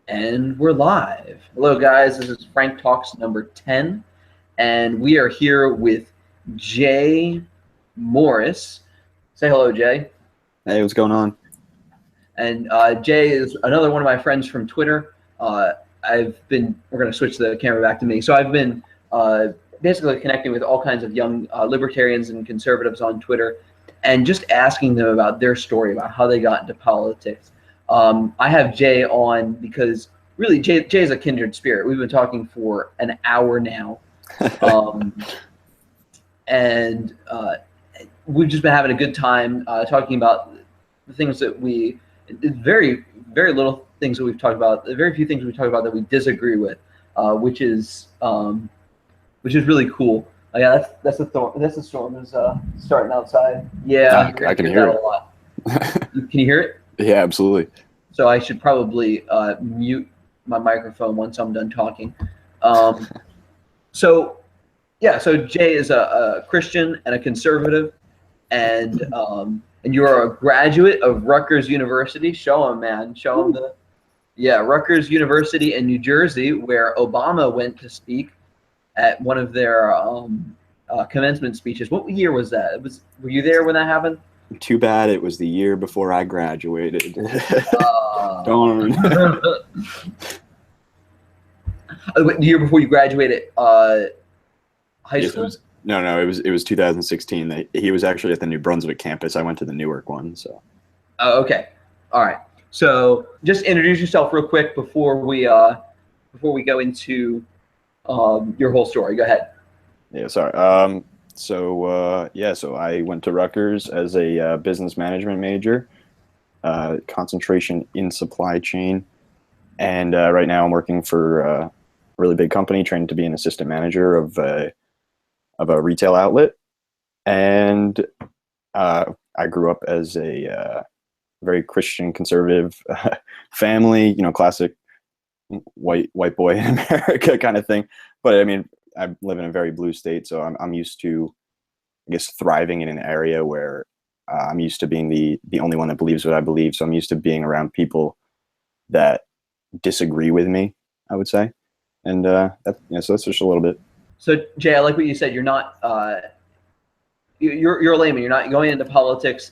And we're live. Hello, guys. This is Frank Talks number 10, and we are here with Jay Morris. Say hello, Jay. Hey, what's going on? And Jay is another one of my friends from Twitter. We're going to switch the camera back to me. So I've been basically connecting with all kinds of young libertarians and conservatives on Twitter and just asking them about their story, about how they got into politics. I have Jay on because really Jay is a kindred spirit. We've been talking for an hour now. And we've just been having a good time talking about the things that very, very little things that we've talked about, very few things we've talked about that we disagree with, which is really cool. Yeah, that's the storm is starting outside. Yeah, I can hear it a lot. Can you hear it? Yeah, absolutely. So I should probably mute my microphone once I'm done talking. So Jay is a Christian and a conservative, and you are a graduate of Rutgers University. Show him, man. Show him Rutgers University in New Jersey, where Obama went to speak at one of their commencement speeches. What year was that? Were you there when that happened? Too bad it was the year before I graduated. Darn. The year before you graduated high school? It was 2016. He was actually at the New Brunswick campus. I went to the Newark one. So. Oh, okay. All right. So just introduce yourself real quick before we go into your whole story. Go ahead. Yeah, sorry. So I went to Rutgers as a business management major, concentration in supply chain, and right now I'm working for a really big company, trained to be an assistant manager of a retail outlet. And I grew up as a very Christian conservative family, classic white boy in America kind of thing. But I mean, I live in a very blue state, so I'm used to, I guess, thriving in an area where I'm used to being the only one that believes what I believe. So I'm used to being around people that disagree with me, I would say. And so that's just a little bit. So Jay, I like what you said. You're not you're a layman. You're not going into politics,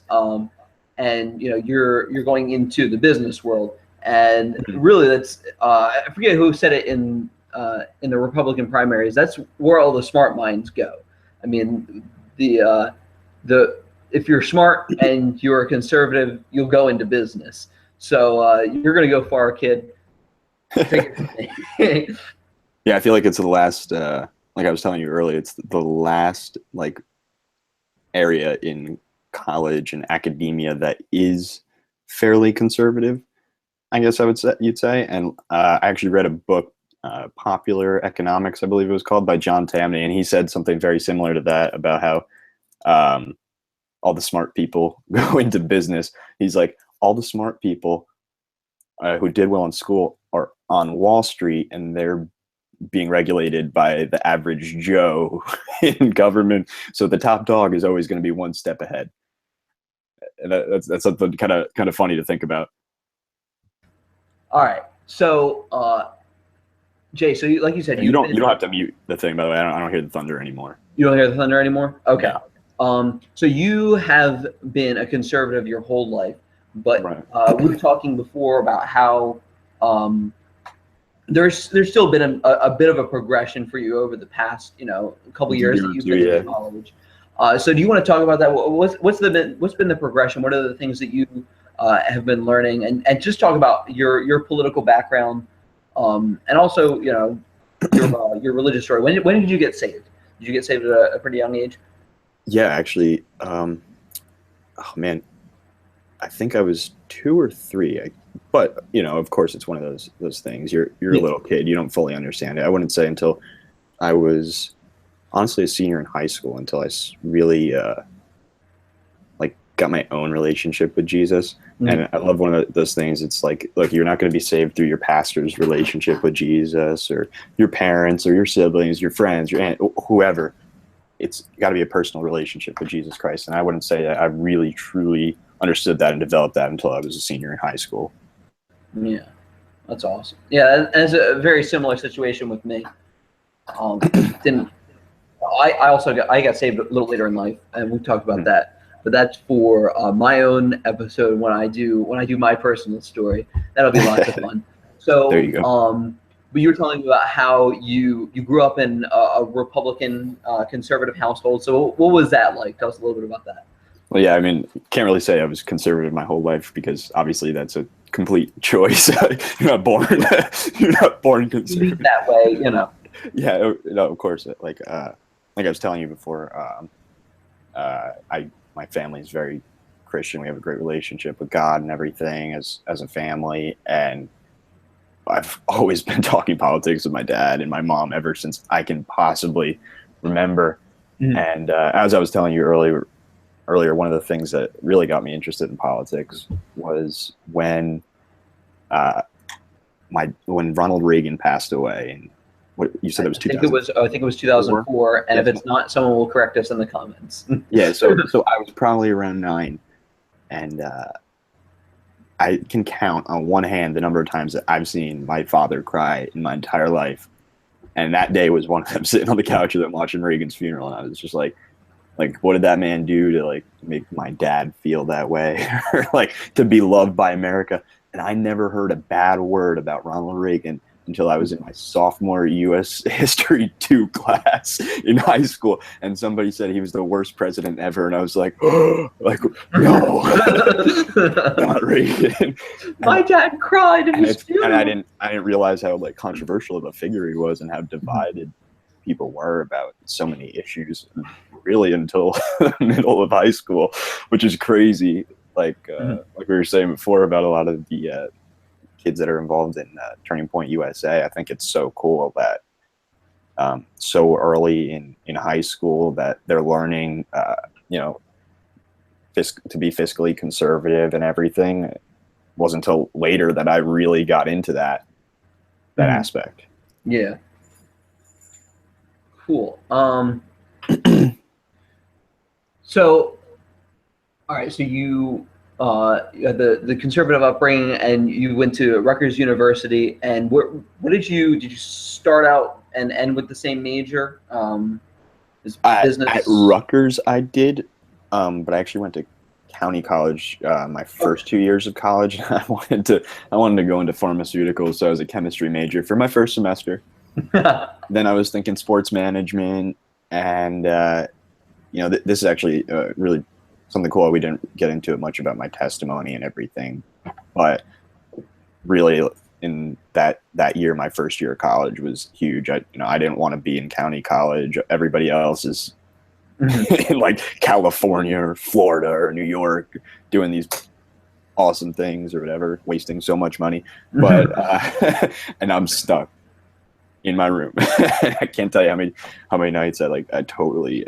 and you're going into the business world. And really, that's I forget who said it in the Republican primaries. That's where all the smart minds go. I mean, if you're smart and you're a conservative, you'll go into business. So you're going to go far, kid. Yeah, I feel like it's the last. Like I was telling you earlier, it's the last area in college and academia that is fairly conservative, I guess you'd say. And I actually read a book, Popular Economics, I believe it was called, by John Tamny, and he said something very similar to that about how all the smart people go into business. He's like, all the smart people who did well in school are on Wall Street, and they're being regulated by the average Joe in government. So the top dog is always going to be one step ahead. And that's something kind of funny to think about. All right. So Jay, so like you said, you don't have to mute the thing, by the way. I don't hear the thunder anymore. You don't hear the thunder anymore? Okay. No. So you have been a conservative your whole life, but right. We were talking before about how there's still been a bit of a progression for you over the past couple years that you've been in college. So do you want to talk about that? What's been the progression? What are the things that you have been learning, and just talk about your political background, and also your religious story. When did you get saved? Did you get saved at a pretty young age? Yeah, actually, oh man, I think I was 2 or 3. But of course, it's one of those things. You're a little kid. You don't fully understand it. I wouldn't say until I was honestly a senior in high school until I really got my own relationship with Jesus. Mm-hmm. And I love one of those things. It's like, look, you're not going to be saved through your pastor's relationship with Jesus or your parents or your siblings, your friends, your aunt, whoever. It's got to be a personal relationship with Jesus Christ. And I wouldn't say that I really, truly understood that and developed that until I was a senior in high school. Yeah. That's awesome. Yeah, that's a very similar situation with me. Didn't I also got saved a little later in life, and we talked about Mhm. that. But that's for my own episode when I do my personal story. That'll be lots of fun. There So, you go. but you were telling me about how you grew up in a Republican conservative household. So what was that like? Tell us a little bit about that. Well, yeah, I mean, can't really say I was conservative my whole life because obviously that's a complete choice. You're not born, you're not born You lead conservative. that way. Yeah, no, of course. Like I was telling you before, my family is very Christian. We have a great relationship with God and everything as a family, and I've always been talking politics with my dad and my mom ever since I can possibly remember. Mhm. And as I was telling you earlier, one of the things that really got me interested in politics was when uh, when Ronald Reagan passed away. And what you said it was I think it was 2004. 2004, and if Yes. it's not, someone will correct us in the comments. Yeah. So I was probably around 9, and I can count on one hand the number of times that I've seen my father cry in my entire life. And that day was one of them, sitting on the couch with him watching Reagan's funeral, and I was just like, what did that man do to like make my dad feel that way, or like to be loved by America? And I never heard a bad word about Ronald Reagan until I was in my sophomore U.S. History 2 class in high school, and somebody said he was the worst president ever, and I was like, oh, like no, not Reagan. My dad cried in his funeral. And I didn't realize how like controversial of a figure he was and how divided people were about so many issues, really until the middle of high school, which is crazy. Like we were saying before about a lot of the kids that are involved in Turning Point USA. I think it's so cool that so early in high school that they're learning, to be fiscally conservative and everything. It wasn't until later that I really got into that aspect. Yeah. Cool. So, all right. So you had the conservative upbringing, and you went to Rutgers University. And what did you start out and end with the same major? Is business At Rutgers, I did, but I actually went to county college my first 2 years of college. I wanted to go into pharmaceuticals, so I was a chemistry major for my first semester. Then I was thinking sports management, and this is actually really something cool. We didn't get into it much about my testimony and everything, but really in that year, my first year of college was huge. I didn't want to be in county college. Everybody else is in like California or Florida or New York doing these awesome things or whatever, wasting so much money. But and I'm stuck in my room. I can't tell you how many nights I totally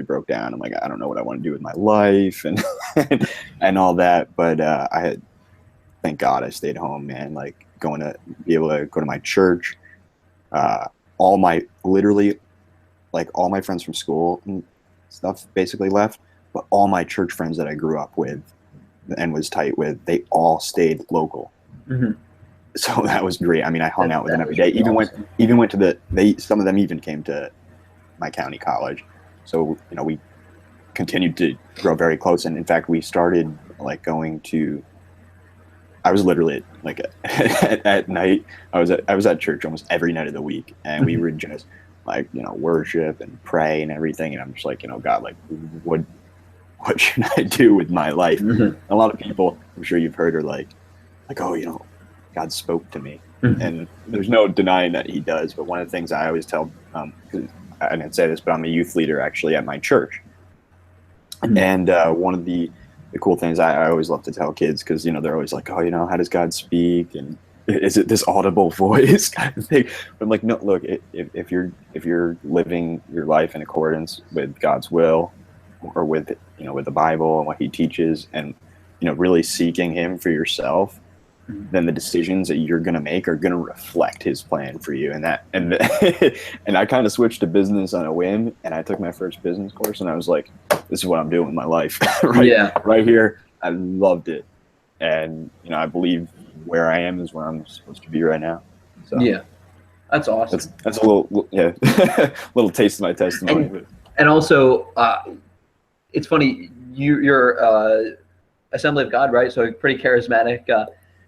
broke down. I'm like, I don't know what I want to do with my life and and all that. But thank God I stayed home, man. Like going to be able to go to my church. All my friends from school and stuff basically left, but all my church friends that I grew up with and was tight with, they all stayed local. Mm-hmm. So that was great. I mean, I hung out with them every day. Even went to some of them even came to my county college. So we continued to grow very close, and in fact, we started like going to. I was literally like at night. I was at church almost every night of the week, and we would just like worship and pray and everything. And I'm just like, God, like what should I do with my life? Mm-hmm. A lot of people, I'm sure you've heard, are like, oh, God spoke to me. Mm-hmm. And there's no denying that he does. But one of the things I always tell, I didn't say this, but I'm a youth leader actually at my church. Mm-hmm. And one of the cool things I always love to tell kids, because, they're always like, oh, how does God speak? And is it this audible voice kind of thing? But I'm like, no, look, if you're living your life in accordance with God's will, or with, with the Bible and what he teaches, and, really seeking him for yourself, then the decisions that you're going to make are going to reflect his plan for you. And and I kind of switched to business on a whim, and I took my first business course, and I was like, this is what I'm doing with my life right here. I loved it. And, I believe where I am is where I'm supposed to be right now. So Yeah, that's awesome. That's a little little taste of my testimony. And also, it's funny, you're Assembly of God, right? So pretty charismatic.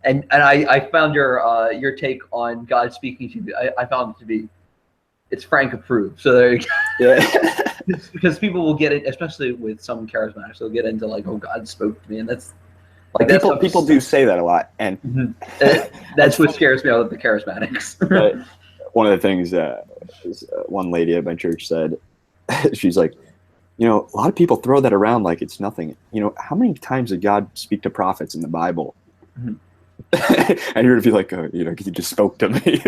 And I found your take on God speaking to you. I found it to be, it's Frank approved. So there you go. Yeah. Because people will get it, especially with some charismatics, they'll get into like, oh, God spoke to me, and that's like people do say that a lot, and that's what scares me about the charismatics. One of the things one lady at my church said, she's like, a lot of people throw that around like it's nothing. How many times did God speak to prophets in the Bible? Mm-hmm. And you're gonna be like, oh, he just spoke to me.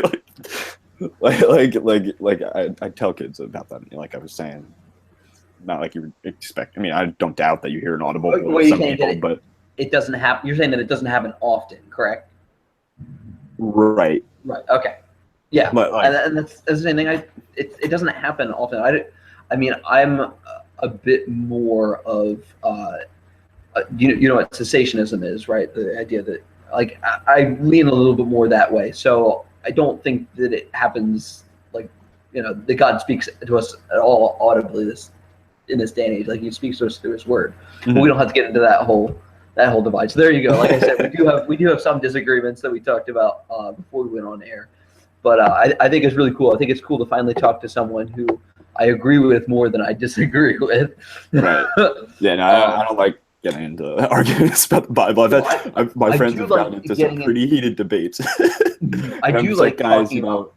I tell kids about that. Like I was saying, not like you would expect. I mean, I don't doubt that you hear an audible with some people, but it doesn't happen. You're saying that it doesn't happen often, correct? Right. Right. Okay. Yeah. But and that's the same thing. It doesn't happen often. I mean, I'm a bit more of you know what cessationism is, right? The idea that like I lean a little bit more that way. So I don't think that it happens like that God speaks to us at all audibly in this day and age. Like he speaks to us through his word. Mm-hmm. But we don't have to get into that whole divide. So there you go. Like I said, we do have some disagreements that we talked about before we went on air. But I think it's really cool. I think it's cool to finally talk to someone who I agree with more than I disagree with. Right. Yeah. No, I don't like getting into arguments about the Bible. My friends have gotten into some pretty heated debates. I do like talking about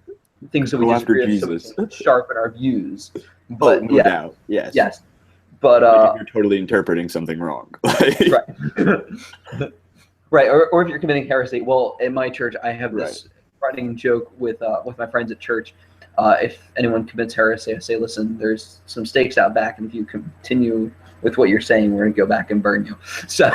things that we disagree with, sharpen our views. But no doubt. Yes. Yes. But you're totally interpreting something wrong. Right. Right. Or if you're committing heresy. Well, in my church, I have this running joke with my friends at church. If anyone commits heresy, I say, listen, there's some stakes out back, and if you continue with what you're saying, we're going to go back and burn you. So,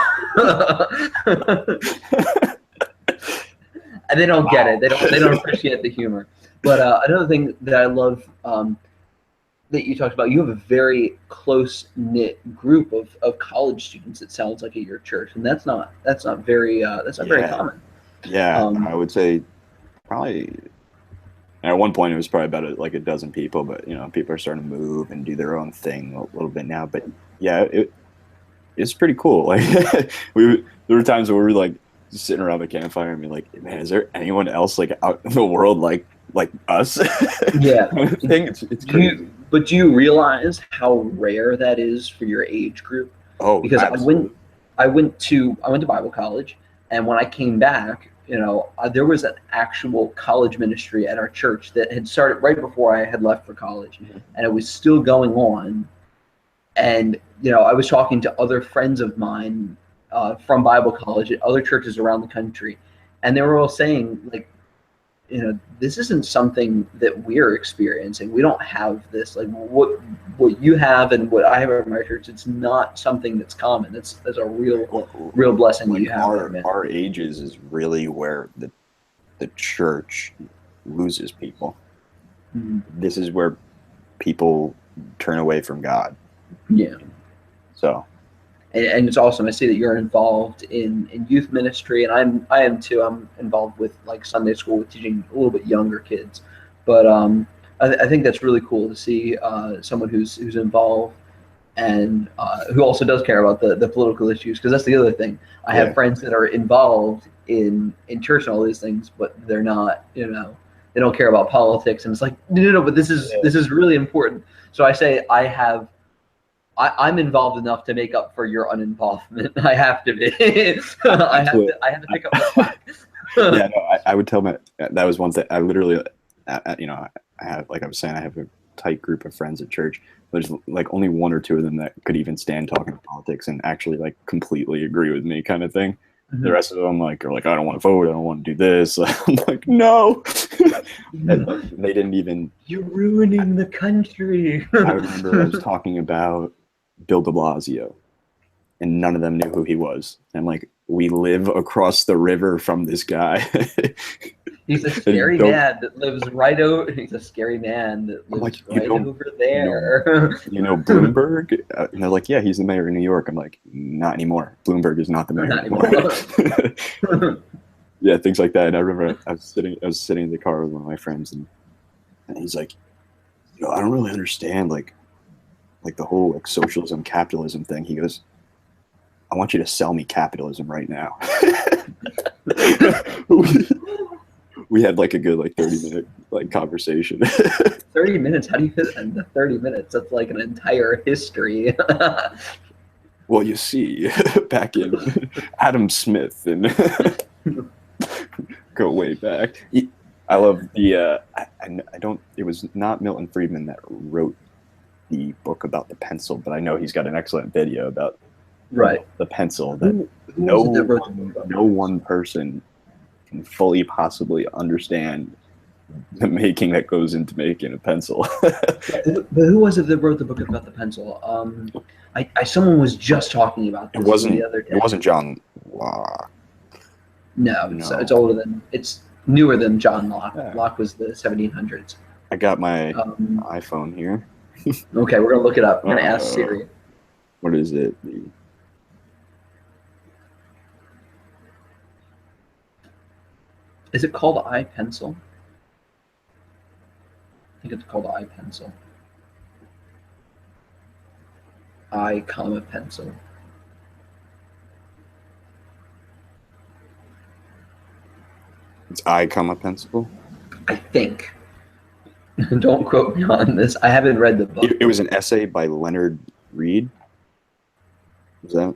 and they don't get it. They don't appreciate the humor. But another thing that I love that you talked about, you have a very close knit group of college students. It sounds like at your church, and that's not very common. Yeah, I would say probably. At one point, it was probably about a dozen people, but people are starting to move and do their own thing a little bit now. But yeah, it's pretty cool. Like there were times where we were like sitting around the campfire and be like, man, is there anyone else like out in the world like us? Yeah, it's crazy. But do you realize how rare that is for your age group? Oh, because absolutely. I went to Bible college, and when I came back, there was an actual college ministry at our church that had started right before I had left for college, and it was still going on. And I was talking to other friends of mine from Bible college at other churches around the country, and they were all saying like, this isn't something that we're experiencing. We don't have this, like what you have and what I have in my church. It's not something that's common. That's a real blessing that you have. Our ages is really where the church loses people. Mm-hmm. This is where people turn away from God. Yeah. So. And it's awesome. I see that you're involved in youth ministry, and I am too. I'm involved with like Sunday school, with teaching a little bit younger kids. But I think that's really cool to see someone who's involved and who also does care about the political issues, because that's the other thing. I have friends that are involved in church and all these things, but they're not. They don't care about politics, and it's like no. But this is really important. So I say I'm involved enough to make up for your uninvolvement. I have to be. I have to pick up the slack. Yeah, no, I would tell that was one thing. I literally, I have, like I was saying, I have a tight group of friends at church. There's like only one or two of them that could even stand talking politics and actually like completely agree with me, kind of thing. Mm-hmm. The rest of them are like, I don't want to vote. I don't want to do this. I'm like, no. And they didn't even. You're ruining the country. I remember I was talking about Bill de Blasio, and none of them knew who he was. I'm like, we live across the river from this guy. He's a scary man that lives right over. He's a scary man that lives like, right over there. Bloomberg? And they're like, yeah, he's the mayor of New York. I'm like, not anymore. Bloomberg is not the mayor anymore. yeah, things like that. And I remember I was sitting in the car with one of my friends, and he's like, I don't really understand like the whole like socialism capitalism thing. He goes, I want you to sell me capitalism right now. We had like a good like 30-minute like conversation. 30 minutes? How do you fit into 30 minutes? That's like an entire history. Well, you see, back in Adam Smith and go way back. I love the I don't, it was not Milton Friedman that wrote the book about the pencil, but I know he's got an excellent video about right the pencil that who was it that wrote the book? no one person can fully possibly understand the making that goes into making a pencil. But who was it that wrote the book about the pencil? Someone was just talking about this the other day. It wasn't John Locke. No, it's older than, it's newer than John Locke. Yeah. Locke was the 1700s. I got my iPhone here. Okay, we're gonna look it up. I'm gonna ask Siri. What is it? Is it called iPencil? I think it's called iPencil. Pencil. It's pencil? I think. Don't quote me on this. I haven't read the book. It was an essay by Leonard Reed. Was that?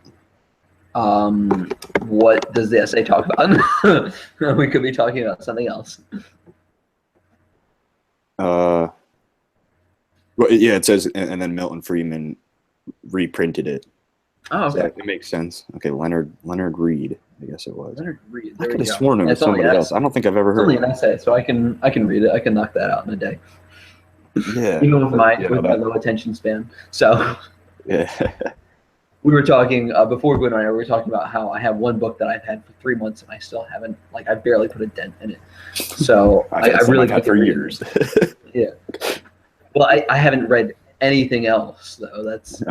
What does the essay talk about? We could be talking about something else. Well, yeah, it says, and then Milton Friedman reprinted it. Oh, okay. So it makes sense. Okay, Leonard Reed, I guess it was. Leonard Reed. I could have sworn it was somebody else. I don't think I've ever heard. It's only an essay, so I can read it. I can knock that out in a day. Yeah. Even with my low attention span. So. Yeah. We were talking before we went on air. We were talking about how I have one book that I've had for 3 months and I still haven't, like, I barely put a dent in it. So I really got for years. Yeah. Well, I haven't read anything else though. That's.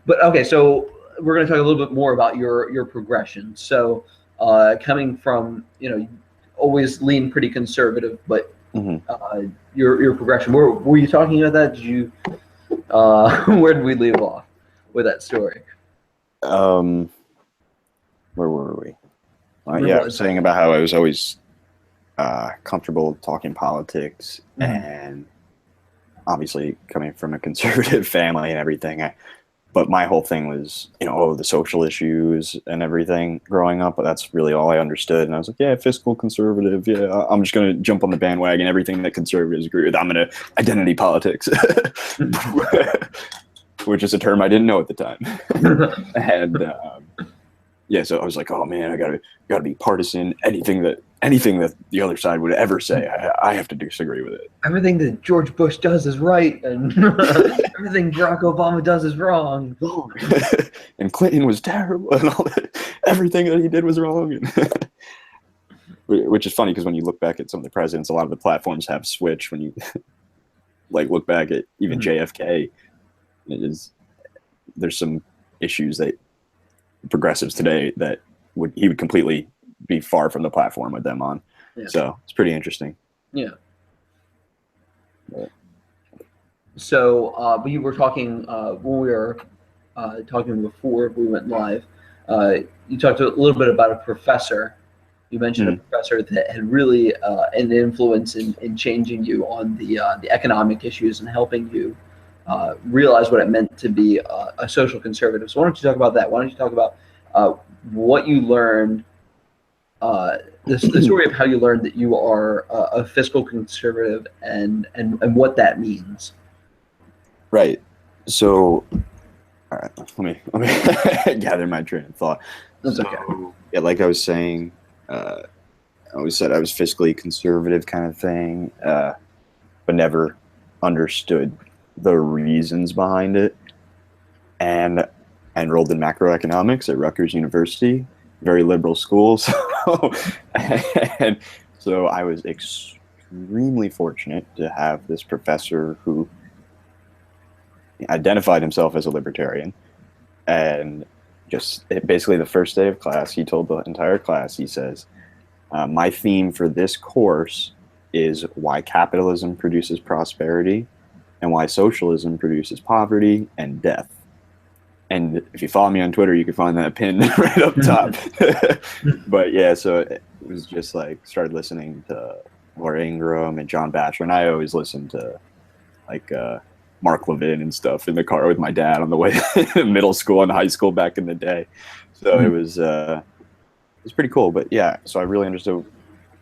But okay, so we're going to talk a little bit more about your progression. So coming from, you always lean pretty conservative, but your progression. Were you talking about that? Did you? Where did we leave off with that story? Where were we? Yeah, I was saying about how I was always comfortable talking politics, and obviously coming from a conservative family and everything. But my whole thing was, the social issues and everything growing up. But that's really all I understood. And I was like, yeah, fiscal conservative. Yeah, I'm just going to jump on the bandwagon. Everything that conservatives agree with. I'm going to identity politics, which is a term I didn't know at the time. And yeah, so I was like, oh man, I gotta be partisan. Anything that the other side would ever say, I have to disagree with it. Everything that George Bush does is right, and everything Barack Obama does is wrong. And Clinton was terrible, and everything that he did was wrong. Which is funny because when you look back at some of the presidents, a lot of the platforms have switched. When you look back at even JFK, there's some issues that progressives today that he would completely be far from the platform with them on. Yeah. So it's pretty interesting. Yeah. So we were talking when we were talking before we went live. You talked a little bit about a professor. You mentioned a professor that had really an influence in changing you on the economic issues and helping you realize what it meant to be a social conservative. So why don't you talk about that? Why don't you talk about what you learned, the story of how you learned that you are a fiscal conservative and what that means. Right. So, all right, let me gather my train of thought. That's okay. Yeah, like I was saying, I always said I was fiscally conservative kind of thing, but never understood the reasons behind it. And I enrolled in macroeconomics at Rutgers University, very liberal school. And so I was extremely fortunate to have this professor who identified himself as a libertarian. And just basically the first day of class, he told the entire class, he says, My theme for this course is why capitalism produces prosperity and why socialism produces poverty and death. And if you follow me on Twitter, you can find that pin right up top. But yeah, so it was just like started listening to Laura Ingraham and John Batchelor, and I always listened to like Mark Levin and stuff in the car with my dad on the way to middle school and high school back in the day. So it was pretty cool. But yeah, so I really understood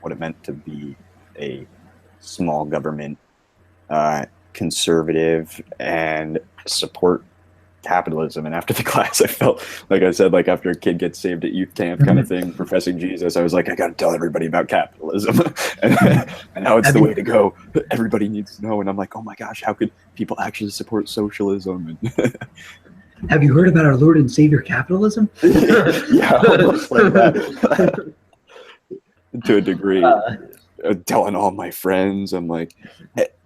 what it meant to be a small government, conservative, and support capitalism. And after the class, I felt like I said, like after a kid gets saved at youth camp kind of thing, professing Jesus, I was like, I got to tell everybody about capitalism and how it's the way to go. Everybody needs to know. And I'm like, oh my gosh, how could people actually support socialism? Have you heard about our Lord and Savior capitalism? Yeah, almost like that. To a degree. Telling all my friends, I'm like,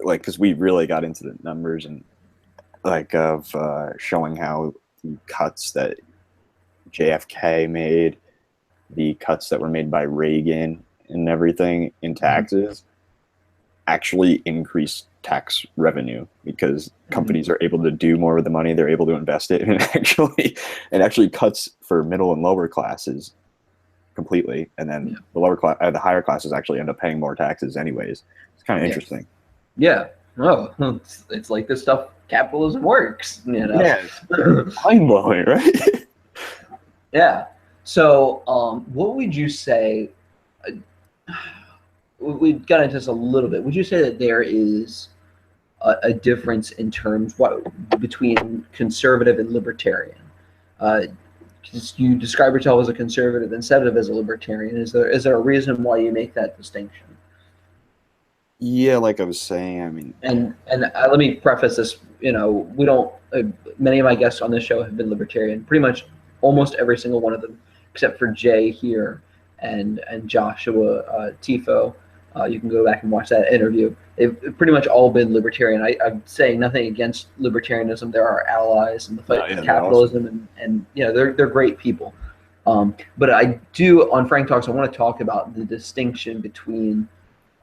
because we really got into the numbers and like of showing how the cuts that JFK made, the cuts that were made by Reagan and everything in taxes actually increased tax revenue because companies are able to do more with the money, they're able to invest it, and it actually cuts for middle and lower classes completely, and then the higher classes actually end up paying more taxes anyways. It's kind of interesting. Yeah. Oh, it's like this stuff. Capitalism works. You know? Yeah, it's mind blowing, right? Yeah. So, what would you say? We got into this a little bit. Would you say that there is a difference in terms between conservative and libertarian? You describe yourself as a conservative instead of as a libertarian. Is there a reason why you make that distinction? Yeah, like I was saying, I mean, and let me preface this. You know, we don't. Many of my guests on this show have been libertarian. Pretty much, almost every single one of them, except for Jay here and Joshua Tifo. You can go back and watch that interview. They've pretty much all been libertarian. I'm saying nothing against libertarianism. They're our allies in the fight against capitalism, awesome. and you know they're great people. But I do on Frank Talks. I want to talk about the distinction between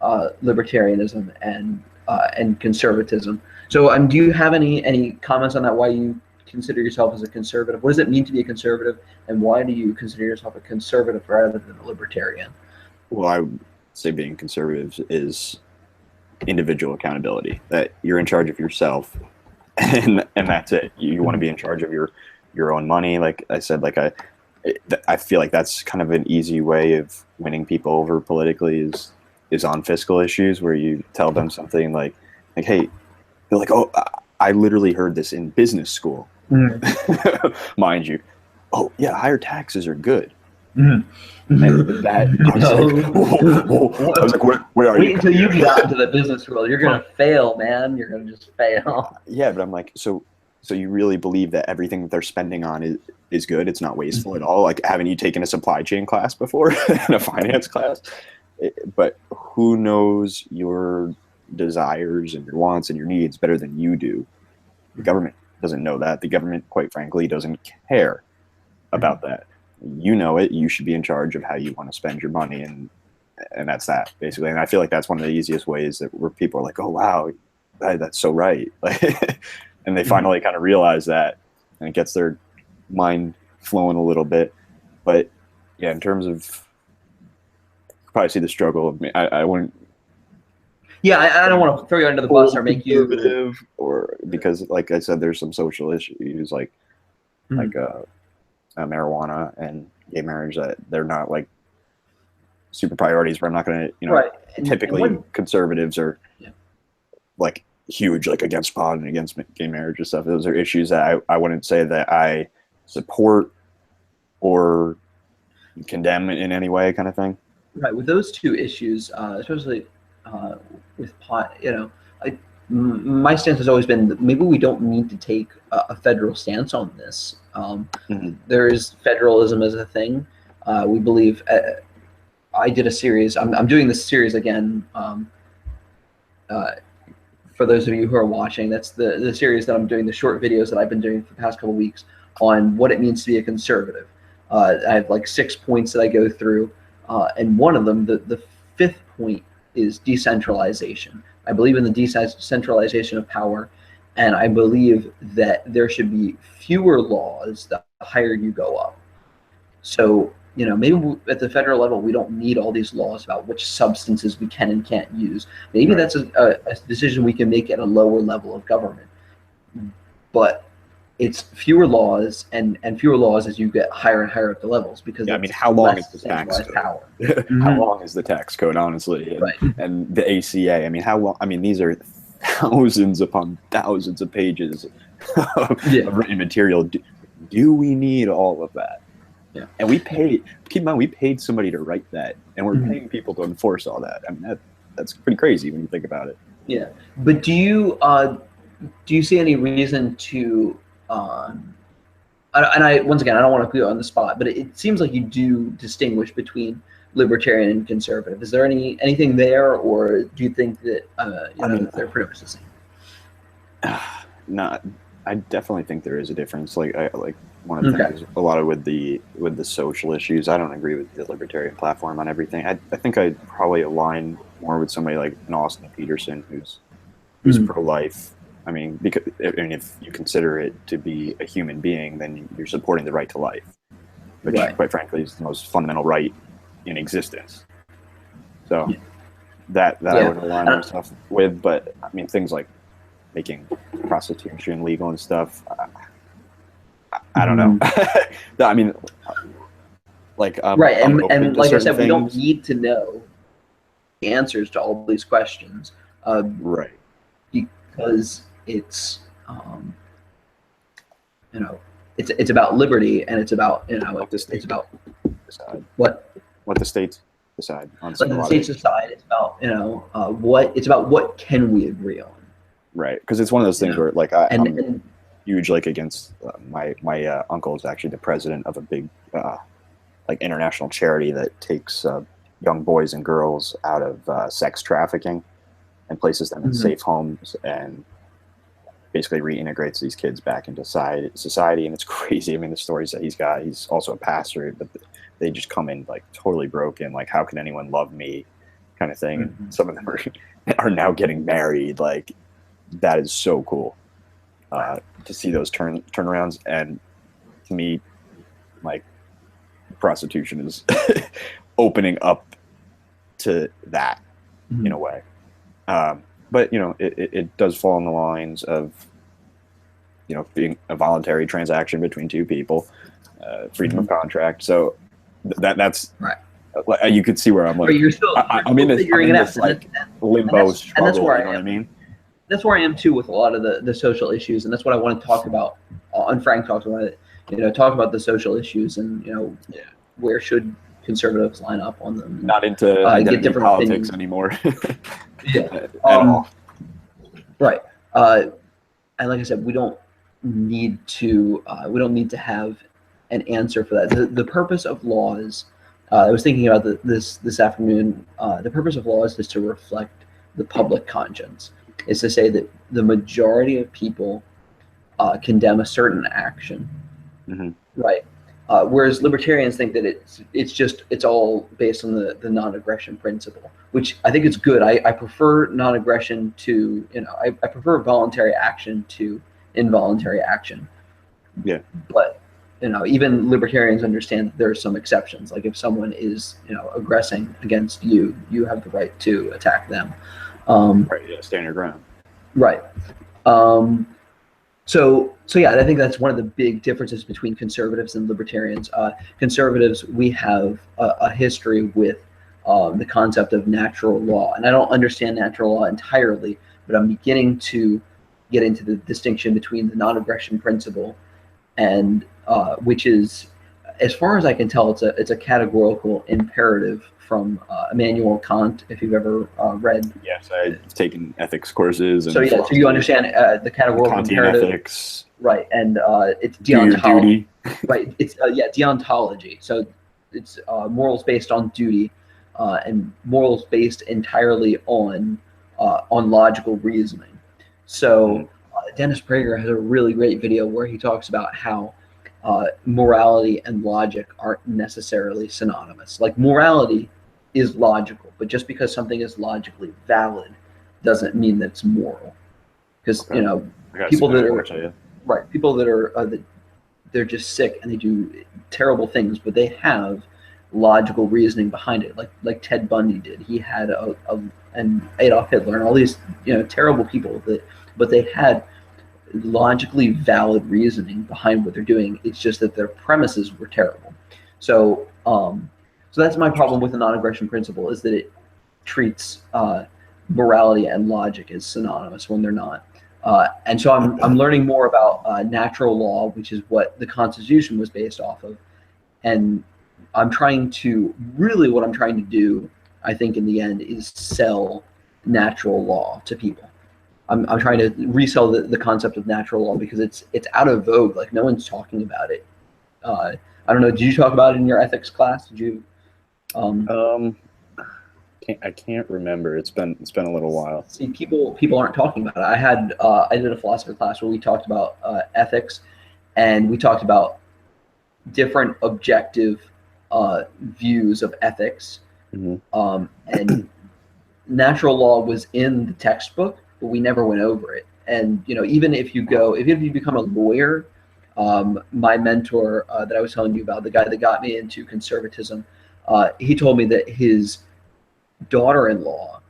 libertarianism and conservatism. So, do you have any comments on that? Why you consider yourself as a conservative? What does it mean to be a conservative, and why do you consider yourself a conservative rather than a libertarian? Well, I would say being conservative is individual accountability. That you're in charge of yourself, and that's it. You want to be in charge of your own money. Like I said, I feel like that's kind of an easy way of winning people over politically is on fiscal issues, where you tell them something like, hey, they're like, oh, I literally heard this in business school, mind you. Oh yeah, higher taxes are good. And that I was like, where are you? Wait until you get out into the business world. You're gonna fail, man. You're gonna just fail. Yeah, but I'm like, so you really believe that everything that they're spending on is good? It's not wasteful at all? Like, haven't you taken a supply chain class before and a finance class? But who knows your desires and your wants and your needs better than you do? The government doesn't know that. The government, quite frankly, doesn't care about that. You know it. You should be in charge of how you want to spend your money, and that's that, basically. And I feel like that's one of the easiest ways where people are like, oh, wow, that's so right. And they finally kind of realize that, and it gets their mind flowing a little bit. But yeah, in terms of probably see the struggle of me. I wouldn't. Yeah, I don't want to throw you under the bus or make you conservative, or because, like I said, there's some social issues like marijuana and gay marriage that they're not like super priorities. But I'm not going to, right. Typically conservatives are like huge, like against pot and against gay marriage and stuff. Those are issues that I wouldn't say that I support or condemn in any way, kind of thing. Right, with those two issues, especially with pot, my stance has always been that maybe we don't need to take a federal stance on this. There is federalism as a thing. We believe. I did a series. I'm doing this series again. For those of you who are watching, that's the series that I'm doing. The short videos that I've been doing for the past couple of weeks on what it means to be a conservative. I have like 6 points that I go through. And one of them, the fifth point, is decentralization. I believe in the decentralization of power, and I believe that there should be fewer laws the higher you go up. So, maybe at the federal level, we don't need all these laws about which substances we can and can't use. Maybe that's a decision we can make at a lower level of government. But it's fewer laws and fewer laws as you get higher and higher up the levels, because how long is the tax code? Power. How long is the tax code, honestly? And the ACA, how long? These are thousands upon thousands of pages of written material. Do we need all of that? Yeah. And keep in mind, we paid somebody to write that, and we're paying people to enforce all that. That's pretty crazy when you think about it. Yeah. But do you see any reason to, and I once again, I don't want to put you on the spot, but it seems like you do distinguish between libertarian and conservative. Is there anything there, or do you think that they're pretty much the same? No, I definitely think there is a difference. Like one of the things a lot of with the social issues, I don't agree with the libertarian platform on everything. I think I'd probably align more with somebody like an Austin Peterson, who's pro-life. Because if you consider it to be a human being, then you're supporting the right to life, which, quite frankly, is the most fundamental right in existence. So that I would align myself with. But things like making prostitution legal and stuff, I don't know. Right, and like I said, we don't need to know the answers to all these questions. Right. Because it's it's about liberty, and it's about it's about decide. what the states decide on. Let the states decide. It's about what can we agree on. Right, because it's one of those things where I'm huge against my uncle is actually the president of a big international charity that takes young boys and girls out of sex trafficking and places them in safe homes and basically reintegrates these kids back into society. And it's crazy. The stories that he's also a pastor, but they just come in totally broken, how can anyone love me kind of thing. And some of them are now getting married. That is so cool to see those turnarounds. And to me, prostitution is opening up to that in a way. But it does fall in the lines of being a voluntary transaction between two people, freedom of contract. So that's right. You could see where I'm I'm in this limbo struggle. And that's where I mean. That's where I am too with a lot of the social issues, and that's what I want to talk about. And Frank talked about it. Talk about the social issues, and where should conservatives line up on them. Not into identity politics anymore. At all. Right. And like I said, we don't need to have an answer for that. The purpose of laws, I was thinking about this afternoon. The purpose of laws is to reflect the public conscience. Is to say that the majority of people condemn a certain action, right? Whereas libertarians think that it's all based on the non-aggression principle, which I think is good. I prefer non-aggression to I prefer voluntary action to involuntary action. Yeah. But even libertarians understand that there are some exceptions. Like if someone is aggressing against you, you have the right to attack them. Right. Yeah. Stand your ground. Right. So yeah, I think that's one of the big differences between conservatives and libertarians. Conservatives, we have a history with the concept of natural law, and I don't understand natural law entirely, but I'm beginning to get into the distinction between the non-aggression principle and which is, as far as I can tell, it's a categorical imperative from Immanuel Kant, if you've ever read. Yes, I've taken ethics courses. And so you understand the categorical Kantian imperative. Ethics. Right, and it's deontology. Right, it's deontology. So it's morals based on duty, and morals based entirely on logical reasoning. So Dennis Prager has a really great video where he talks about how morality and logic aren't necessarily synonymous. Like morality is logical, but just because something is logically valid doesn't mean that it's moral. Because Okay. people that More are to you. right, people that are they're just sick and they do terrible things, but they have logical reasoning behind it. Like Ted Bundy did. He had and Adolf Hitler and all these terrible people but they had logically valid reasoning behind what they're doing. It's just that their premises were terrible. So that's my problem with the non-aggression principle, is that it treats morality and logic as synonymous when they're not. And so I'm learning more about natural law, which is what the Constitution was based off of. And what I'm trying to do, I think in the end, is sell natural law to people. I'm trying to resell the concept of natural law because it's out of vogue. Like no one's talking about it. I don't know. Did you talk about it in your ethics class? Did you? I can't remember. It's been a little while. See, people aren't talking about it. I did a philosophy class where we talked about ethics, and we talked about different objective views of ethics. Mm-hmm. And natural law was in the textbook, but we never went over it. And even if you become a lawyer, my mentor that I was telling you about, the guy that got me into conservatism, he told me that his daughter-in-law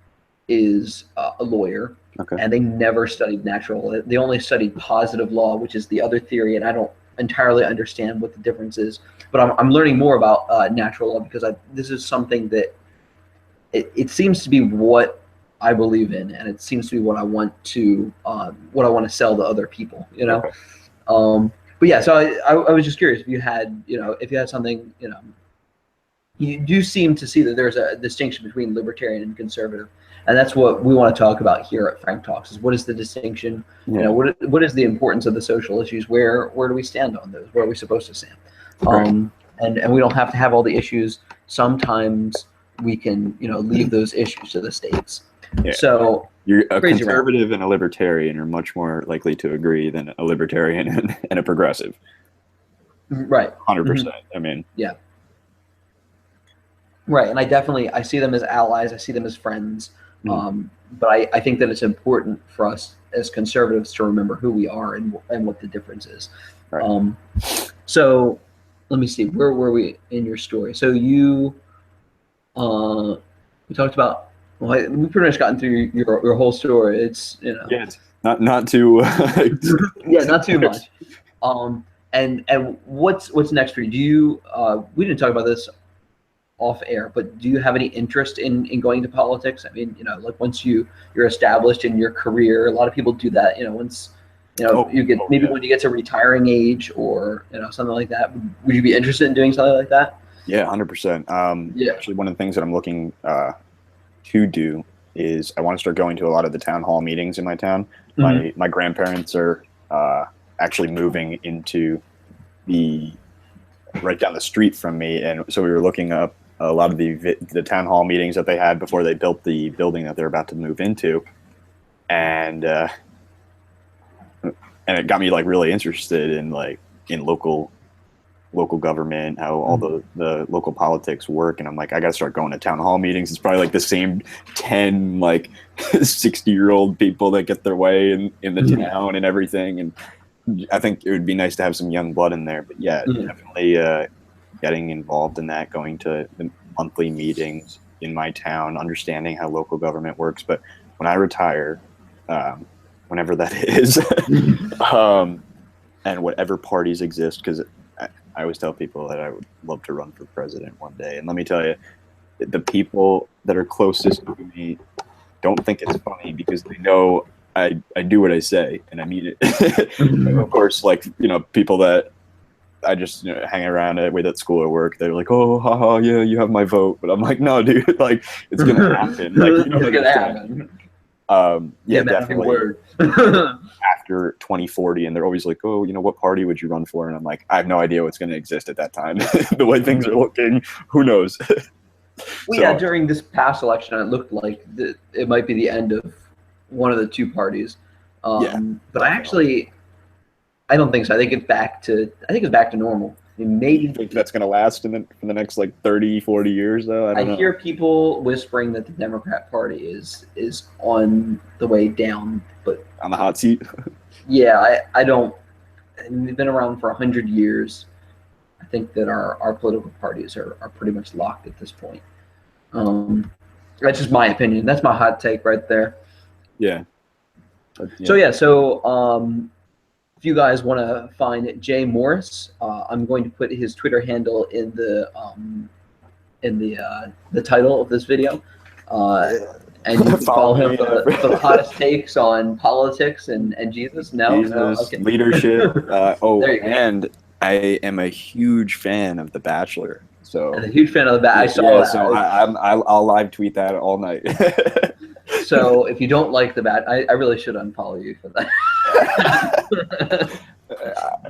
is a lawyer, Okay. and they never studied natural law. They only studied positive law, which is the other theory, and I don't entirely understand what the difference is. But I'm learning more about natural law because this is something that it seems to be what I believe in, and it seems to be what I want to sell to other people. Okay. But yeah, so I was just curious if you had something. You do seem to see that there's a distinction between libertarian and conservative, and that's what we want to talk about here at Frank Talks. Is what is the distinction? Yeah. What is the importance of the social issues? Where do we stand on those? Where are we supposed to stand? Right. And we don't have to have all the issues. Sometimes we can leave those issues to the states. Yeah. So You're a conservative and a libertarian are much more likely to agree than a libertarian and a progressive. Right. 100%. I mean. Yeah. Right, and I see them as allies. I see them as friends. But I think that it's important for us as conservatives to remember who we are and what the difference is. Right. So let me see. Where were we in your story? So we talked about. Well, we pretty much gotten through your whole story. It's Yeah, it's not too. Yeah, not too much. And what's next for you? Do you? We didn't talk about this off air, but do you have any interest in going to politics? I mean, like once you're established in your career, a lot of people do that. Once you get when you get to retiring age or something like that. Would you be interested in doing something like that? Yeah, 100%. Yeah. Actually, one of the things that I'm looking to do is I want to start going to a lot of the town hall meetings in my town. Mm-hmm. My grandparents are actually moving into right down the street from me, and so we were looking up a lot of the town hall meetings that they had before they built the building that they're about to move into, and it got me like really interested in local government, how all the local politics work, and I'm like, I gotta start going to town hall meetings. It's probably like the same 10 like 60-year-old people that get their way in the town and everything, and I think it would be nice to have some young blood in there. But yeah, definitely getting involved in that, going to the monthly meetings in my town, understanding how local government works. But when I retire, whenever that is, and whatever parties exist, because I always tell people that I would love to run for president one day. And let me tell you, the people that are closest to me don't think it's funny because they know I do what I say and I mean it. Of course, people that I just hang around with at school or work, they're like, "Oh, haha, yeah, you have my vote," but I'm like, "No, dude, like it's gonna happen. Like it's gonna happen." Yeah, definitely. After 2040, and they're always like, "Oh, what party would you run for?" And I'm like, I have no idea what's gonna exist at that time. The way things are looking, who knows? Well, yeah, during this past election, it looked like it might be the end of one of the two parties. But I actually, I don't think so. I think it's back to normal. I mean, You maybe think that's going to last for the next like 30, 40 years though? I I don't know. hear people whispering that the Democrat Party is on the way down, but On the hot seat. yeah, I don't. And we've been around for 100 years. I think that our political parties are pretty much locked at this point. That's just my opinion. That's my hot take right there. Yeah. So if you guys want to find Jay Morris, I'm going to put his Twitter handle in the title of this video, and you can follow him for the hottest takes on politics and Jesus. No, Jesus, okay. leadership. There you go. And I am a huge fan of The Bachelor. So I'm a huge fan of the bat. I saw that. So I'll live tweet that all night. So if you don't like the bat, I really should unfollow you for that.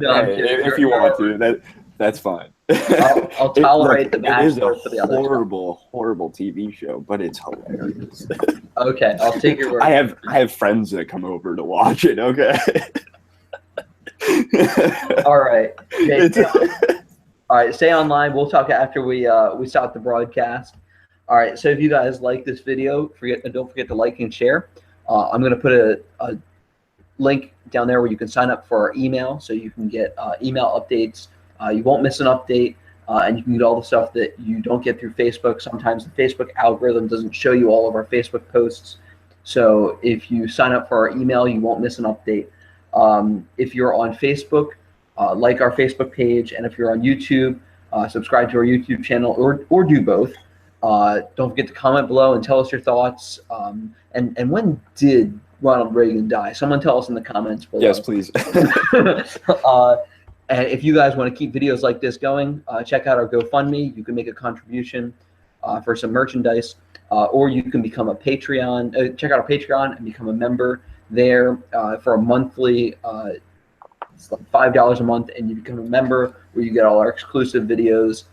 No, hey, if you want to, that's fine. I'll tolerate The Bachelor for the other horrible TV show, but it's hilarious. Okay, I'll take your word. I have friends that come over to watch it. Okay. All right. Okay, all right, stay online. We'll talk after we stop the broadcast. All right. So if you guys like this video, don't forget to like and share. I'm going to put a link down there where you can sign up for our email, so you can get email updates. You won't miss an update, and you can get all the stuff that you don't get through Facebook. Sometimes the Facebook algorithm doesn't show you all of our Facebook posts. So if you sign up for our email, you won't miss an update. If you're on Facebook, like our Facebook page, and if you're on YouTube, subscribe to our YouTube channel, or do both. Don't forget to comment below and tell us your thoughts. And when did Ronald Reagan die? Someone tell us in the comments below. Yes, please. And if you guys want to keep videos like this going, check out our GoFundMe. You can make a contribution for some merchandise, or you can become a Patreon. Check out our Patreon and become a member there for a monthly. It's like $5 a month, and you become a member where you get all our exclusive videos,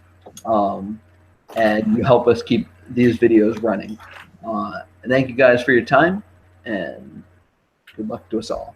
and you help us keep these videos running. And thank you guys for your time, and good luck to us all.